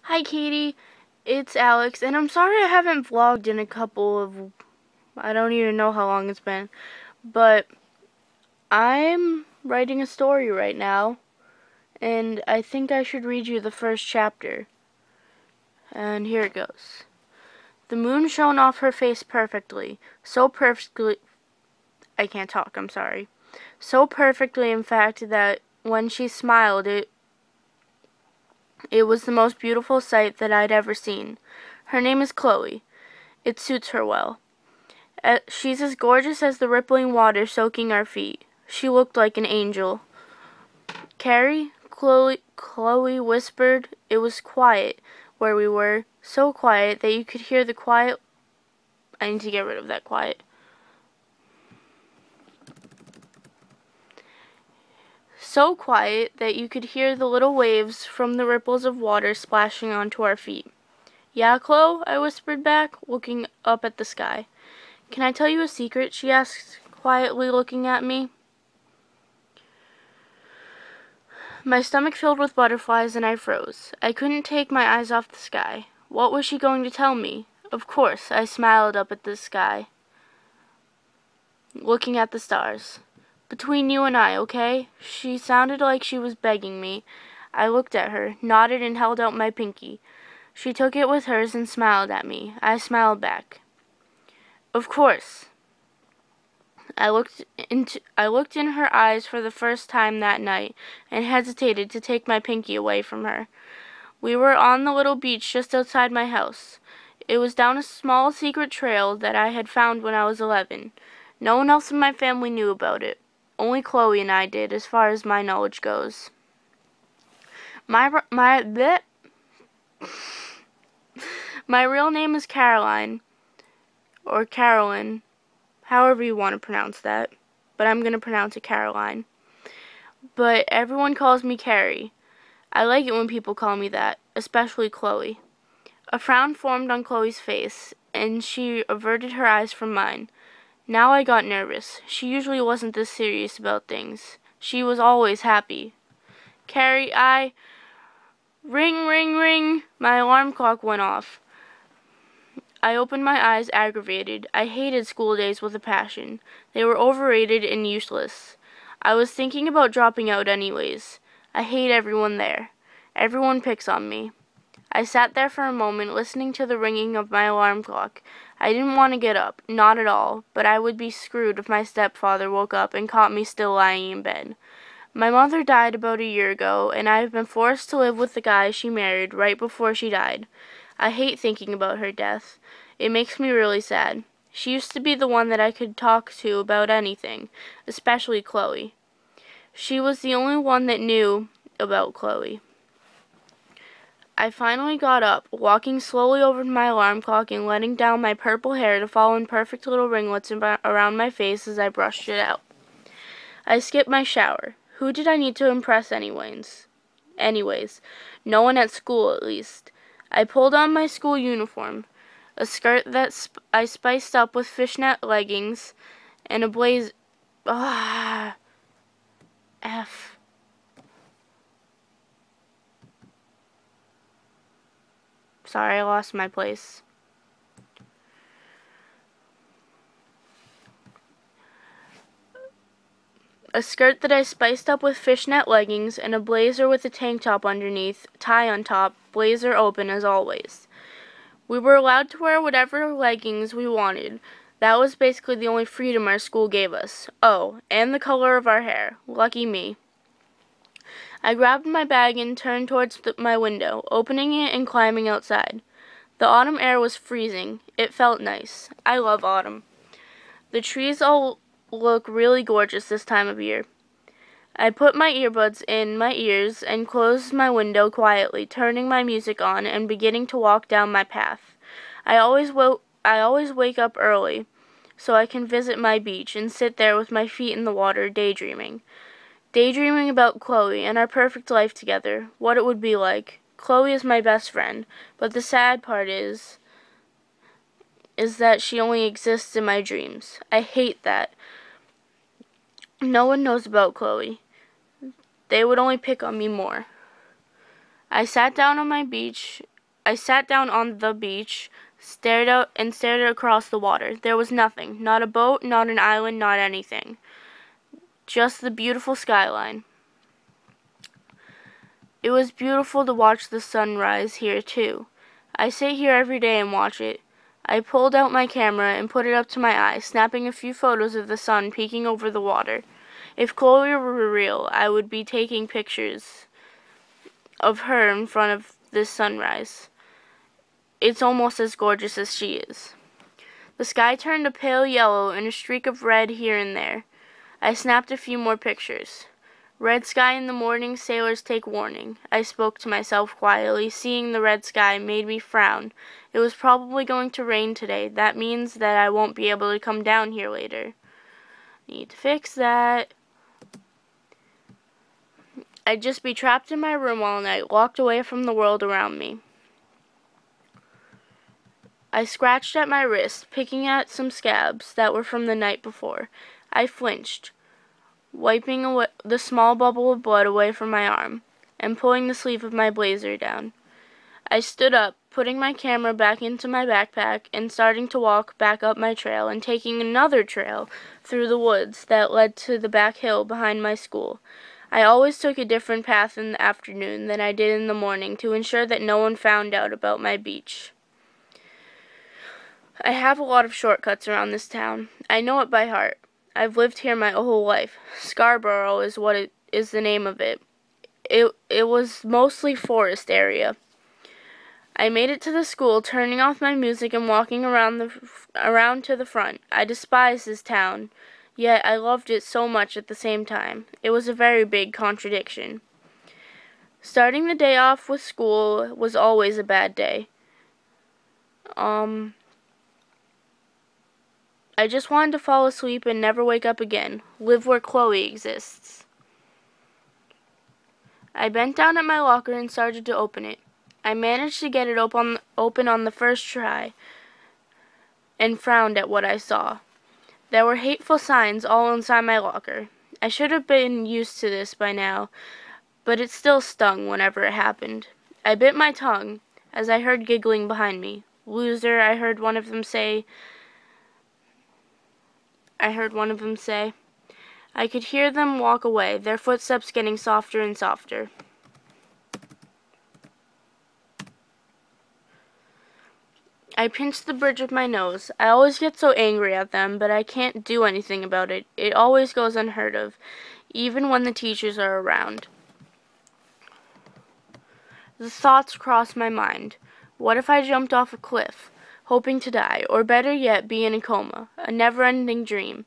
Hi Katie, it's Alex, and I'm sorry I haven't vlogged in I don't even know how long it's been, but I'm writing a story right now, and I think I should read you the first chapter. And here it goes. The moon shone off her face perfectly, I can't talk, I'm sorry. So perfectly, in fact, that when she smiled, it was the most beautiful sight that I'd ever seen. Her name is Chloe. It suits her well. She's as gorgeous as the rippling water soaking our feet. She looked like an angel. Carrie, Chloe whispered. It was quiet where we were, so quiet that you could hear the quiet. I need to get rid of that quiet. So quiet that you could hear the little waves from the ripples of water splashing onto our feet. Yeah, Chloe, I whispered back, looking up at the sky. Can I tell you a secret? She asked, quietly looking at me. My stomach filled with butterflies and I froze. I couldn't take my eyes off the sky. What was she going to tell me? Of course, I smiled up at the sky, looking at the stars. Between you and I, okay? She sounded like she was begging me. I looked at her, nodded, and held out my pinky. She took it with hers and smiled at me. I smiled back. Of course. I looked in her eyes for the first time that night and hesitated to take my pinky away from her. We were on the little beach just outside my house. It was down a small secret trail that I had found when I was 11. No one else in my family knew about it. Only Chloe and I did, as far as my knowledge goes. My real name is Caroline, or Carolyn, however you want to pronounce that, but I'm going to pronounce it Caroline. But everyone calls me Carrie. I like it when people call me that, especially Chloe. A frown formed on Chloe's face, and she averted her eyes from mine. Now I got nervous. She usually wasn't this serious about things. She was always happy. Carrie, Ring, ring, ring! My alarm clock went off. I opened my eyes, aggravated. I hated school days with a passion. They were overrated and useless. I was thinking about dropping out anyways. I hate everyone there. Everyone picks on me. I sat there for a moment, listening to the ringing of my alarm clock. I didn't want to get up, not at all, but I would be screwed if my stepfather woke up and caught me still lying in bed. My mother died about a year ago, and I have been forced to live with the guy she married right before she died. I hate thinking about her death. It makes me really sad. She used to be the one that I could talk to about anything, especially Chloe. She was the only one that knew about Chloe. I finally got up, walking slowly over to my alarm clock and letting down my purple hair to fall in perfect little ringlets around my face as I brushed it out. I skipped my shower. Who did I need to impress anyways? No one at school at least. I pulled on my school uniform, a skirt that I spiced up with fishnet leggings, and a blazer. Sorry, I lost my place. A skirt that I spiced up with fishnet leggings and a blazer with a tank top underneath, tie on top, blazer open as always. We were allowed to wear whatever leggings we wanted. That was basically the only freedom our school gave us. Oh, and the color of our hair. Lucky me. I grabbed my bag and turned towards my window, opening it and climbing outside. The autumn air was freezing. It felt nice. I love autumn. The trees all look really gorgeous this time of year. I put my earbuds in my ears and closed my window quietly, turning my music on and beginning to walk down my path. I always wake up early so I can visit my beach and sit there with my feet in the water daydreaming. Daydreaming about Chloe and our perfect life together, what it would be like. Chloe is my best friend, but the sad part is that she only exists in my dreams. I hate that. No one knows about Chloe. They would only pick on me more. I sat down on my beach I sat down on the beach, stared across the water. There was nothing. Not a boat, not an island, not anything. Just the beautiful skyline. It was beautiful to watch the sunrise here, too. I sit here every day and watch it. I pulled out my camera and put it up to my eye, snapping a few photos of the sun peeking over the water. If Chloe were real, I would be taking pictures of her in front of this sunrise. It's almost as gorgeous as she is. The sky turned a pale yellow and a streak of red here and there. I snapped a few more pictures. Red sky in the morning, sailors take warning. I spoke to myself quietly. Seeing the red sky made me frown. It was probably going to rain today. That means that I won't be able to come down here later. Need to fix that. I'd just be trapped in my room all night, locked away from the world around me. I scratched at my wrist, picking at some scabs that were from the night before. I flinched, wiping away the small bubble of blood away from my arm, and pulling the sleeve of my blazer down. I stood up, putting my camera back into my backpack, and starting to walk back up my trail and taking another trail through the woods that led to the back hill behind my school. I always took a different path in the afternoon than I did in the morning to ensure that no one found out about my beach. I have a lot of shortcuts around this town. I know it by heart. I've lived here my whole life. Scarborough is the name of it. It was mostly forest area. I made it to the school, turning off my music and walking around to the front. I despised this town, yet I loved it so much at the same time. It was a very big contradiction. Starting the day off with school was always a bad day. I just wanted to fall asleep and never wake up again. Live where Chloe exists. I bent down at my locker and started to open it. I managed to get it open on the first try and frowned at what I saw. There were hateful signs all inside my locker. I should have been used to this by now, but it still stung whenever it happened. I bit my tongue as I heard giggling behind me. Loser, I heard one of them say. I could hear them walk away, their footsteps getting softer and softer. I pinched the bridge of my nose. I always get so angry at them, but I can't do anything about it. It always goes unheard of, even when the teachers are around. The thoughts crossed my mind. What if I jumped off a cliff, hoping to die, or better yet, be in a coma, a never-ending dream?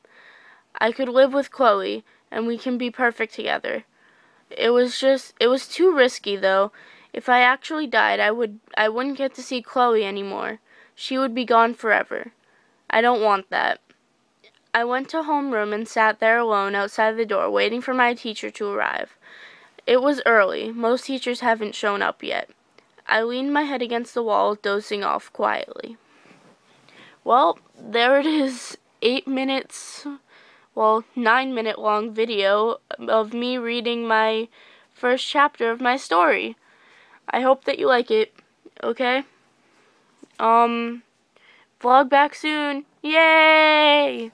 I could live with Chloe, and we can be perfect together. It was too risky, though. If I actually died, I wouldn't get to see Chloe anymore. She would be gone forever. I don't want that. I went to homeroom and sat there alone outside the door, waiting for my teacher to arrive. It was early. Most teachers haven't shown up yet. I leaned my head against the wall, dozing off quietly. Well, there it is. 9-minute long video of me reading my first chapter of my story. I hope that you like it. Okay? Vlog back soon. Yay!